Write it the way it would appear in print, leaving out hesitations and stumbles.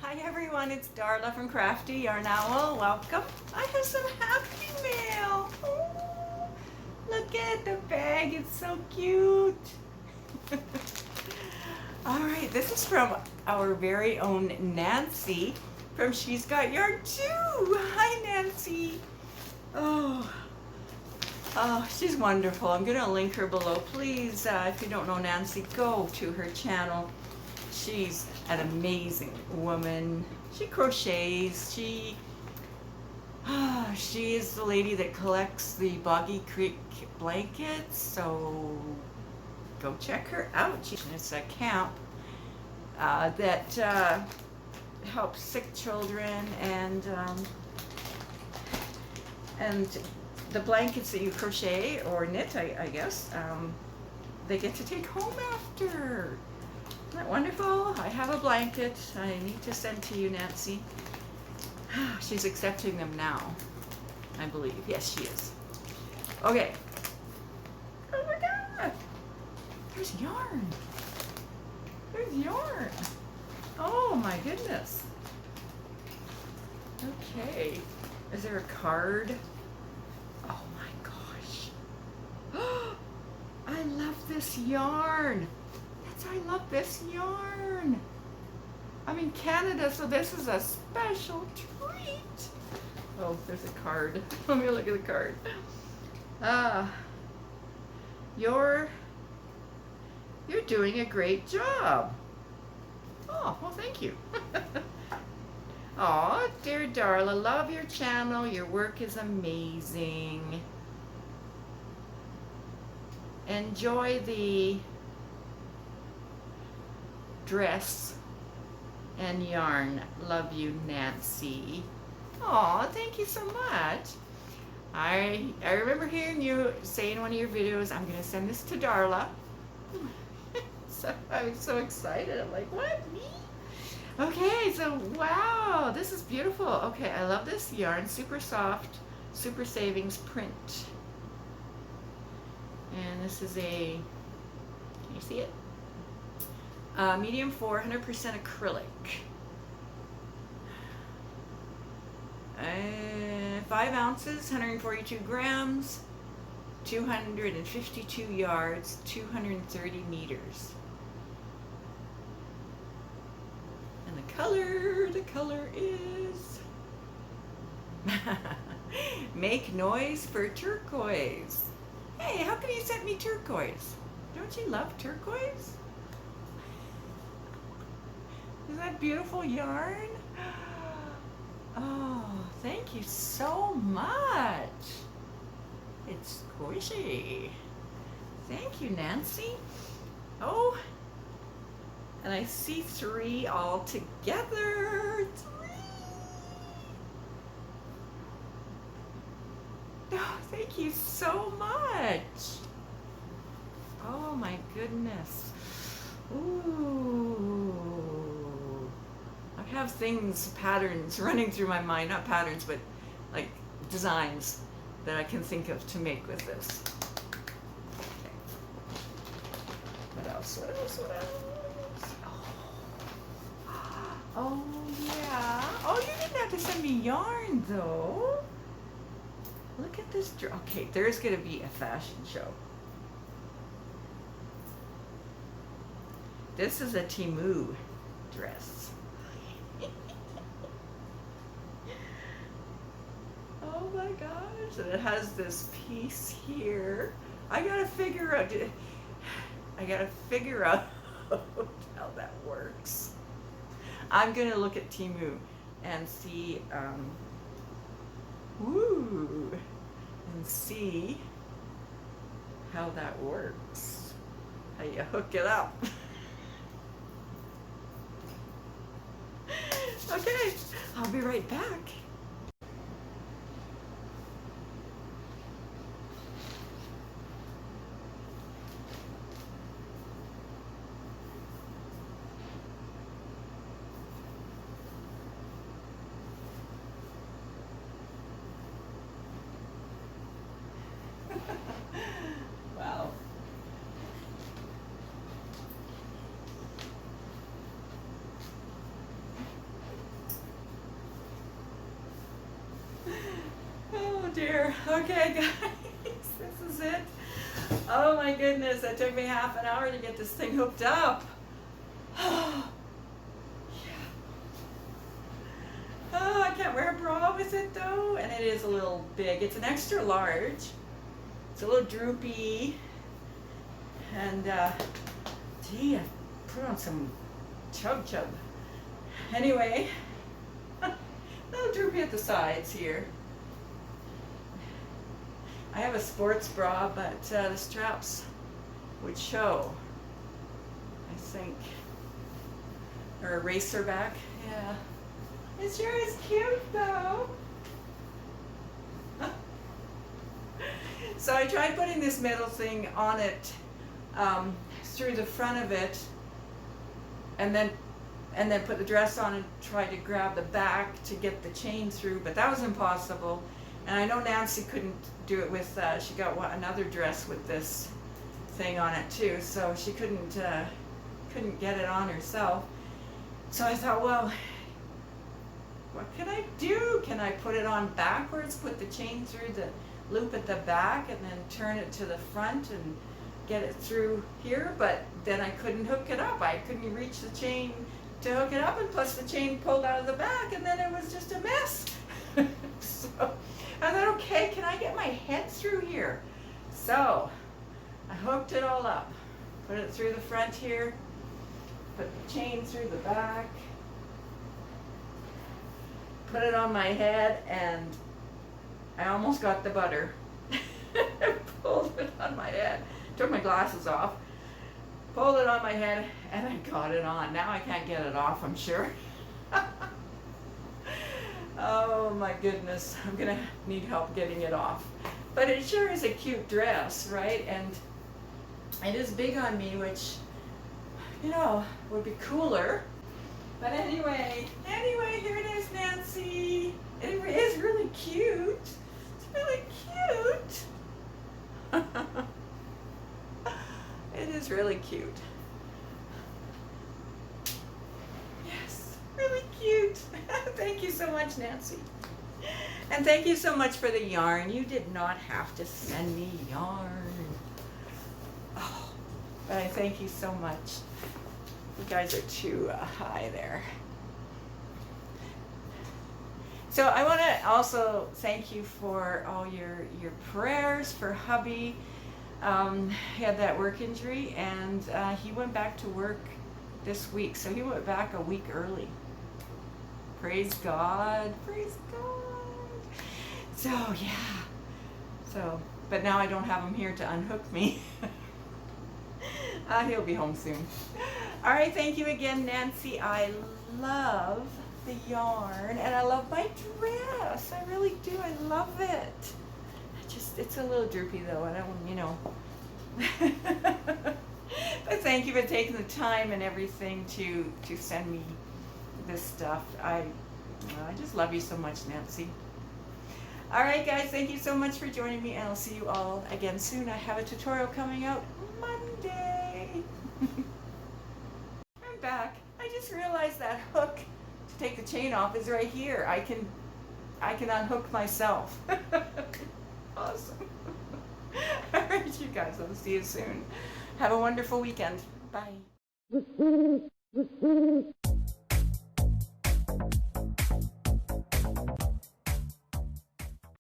Hi everyone, it's Darla from crafty.yarn.owl. Welcome. I have some happy mail. Oh, look at the bag, it's so cute. Alright, this is from our very own Nancy from She's Got Yarn Too. Hi Nancy. Oh, she's wonderful. I'm going to link her below. Please, if you don't know Nancy, go to her channel. She's an amazing woman. She crochets. She is the lady that collects the Boggy Creek blankets. So go check her out. It's a camp that helps sick children, and the blankets that you crochet or knit, I guess, they get to take home after. Isn't that wonderful? I have a blanket I need to send to you, Nancy. She's accepting them now, I believe. Yes, she is. Okay. Oh my God! There's yarn. There's yarn. Oh my goodness. Okay. Is there a card? Oh my gosh. I love this yarn. I love this yarn. I'm in Canada, so this is a special treat. Oh, there's a card. Let me look at the card. You're doing a great job. Oh, well, thank you. Oh, dear Darla, love your channel. Your work is amazing. Enjoy the dress and yarn. Love you, Nancy. Aw, thank you so much. I remember hearing you say in one of your videos, I'm gonna send this to Darla. So I was so excited. I'm like, what, me? Okay, so wow, this is beautiful. Okay, I love this yarn. Super soft, super savings print. And this is a, can you see it? Medium 400% acrylic. 5 ounces, 142 grams, 252 yards, 230 meters. And the color is Make Noise for Turquoise. Hey, how come you sent me turquoise? Don't you love turquoise? Isn't that beautiful yarn? Oh, thank you so much. It's squishy. Thank you, Nancy. Oh, and I see 3 all together. 3. Oh, thank you so much. Oh my goodness. Ooh. I have things, patterns running through my mind, not patterns, but like designs that I can think of to make with this. Okay. What else? Oh yeah. Oh, you didn't have to send me yarn though. Look at this. Okay, there's gonna be a fashion show. This is a Timu dress. Oh my gosh, and it has this piece here. I gotta figure out how that works. I'm gonna look at Timu and see, and see how that works. How you hook it up. Okay, I'll be right back. Wow. Okay, guys, this is it. Oh my goodness, that took me half an hour to get this thing hooked up. Oh, I can't wear a bra with it though, and it is a little big. It's an extra large. It's a little droopy, and gee, I put on some chub. Anyway, a little droopy at the sides here. I have a sports bra, but the straps would show, I think. Or a racer back, yeah. It sure is cute though. So I tried putting this middle thing on it through the front of it, and then put the dress on and try to grab the back to get the chain through, but that was impossible. And I know Nancy couldn't do it with, she got another dress with this thing on it too, so she couldn't get it on herself. So I thought, well, what can I do? Can I put it on backwards, put the chain through the loop at the back, and then turn it to the front and get it through here? But then I couldn't hook it up. I couldn't reach the chain to hook it up, and plus the chain pulled out of the back, and then it was just a mess. So I thought, okay, can I get my head through here? So I hooked it all up, put it through the front here, put the chain through the back, put it on my head, and I almost got the butter. Pulled it on my head, took my glasses off, pulled it on my head, and I got it on. Now I can't get it off, I'm sure. Oh my goodness, I'm gonna need help getting it off. But it sure is a cute dress, right? And it is big on me, which, you know, would be cooler. But anyway, here it is, Nancy. It is really cute. It's really cute. It is really cute. Yes, really cute. Thank you so much, Nancy. And thank you so much for the yarn. You did not have to send me yarn. Oh, but I thank you so much. You guys are too high there. So I want to also thank you for all your prayers for hubby. He had that work injury, and he went back to work this week. So he went back a week early. Praise God. Praise God. So yeah. So, but now I don't have him here to unhook me. He'll be home soon. All right, thank you again, Nancy. I love the yarn, and I love my dress. I really do. I love it. It's a little droopy though. I don't, you know. But thank you for taking the time and everything to send me this stuff. I just love you so much, Nancy. All right, guys, thank you so much for joining me, and I'll see you all again soon. I have a tutorial coming out Monday. I'm back. I just realized that hook to take the chain off is right here. I can unhook myself. Awesome. All right, you guys, I'll see you soon. Have a wonderful weekend. Bye.